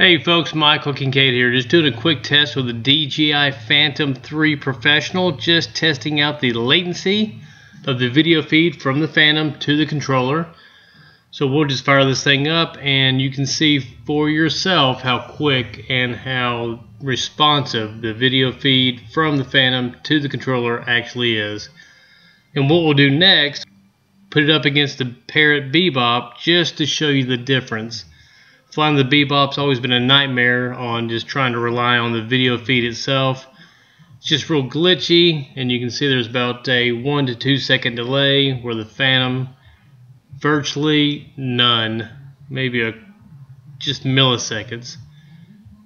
Hey folks, Michael Kincaid here, just doing a quick test with the DJI Phantom 3 Professional, just testing out the latency of the video feed from the Phantom to the controller. So we'll just fire this thing up and you can see for yourself how quick and how responsive the video feed from the Phantom to the controller actually is. And what we'll do next, put it up against the Parrot Bebop just to show you the difference. Flying the Bebop's always been a nightmare on just trying to rely on the video feed itself. It's just real glitchy, and you can see there's about a 1 to 2 second delay, where the Phantom virtually none, maybe just milliseconds.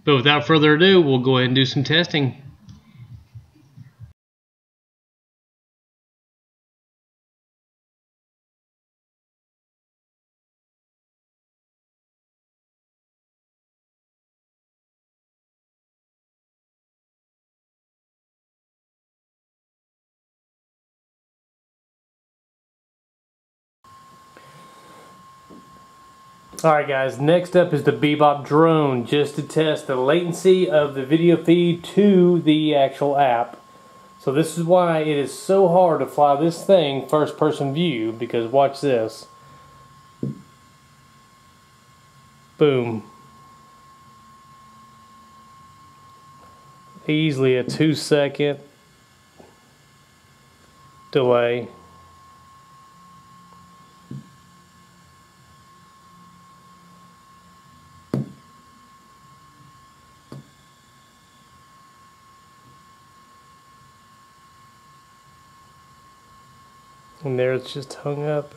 But without further ado, we'll go ahead and do some testing. Alright guys, next up is the Bebop Drone, just to test the latency of the video feed to the actual app. So this is why it is so hard to fly this thing first person view, because watch this. Boom. Easily a 2-second delay. And there it's just hung up.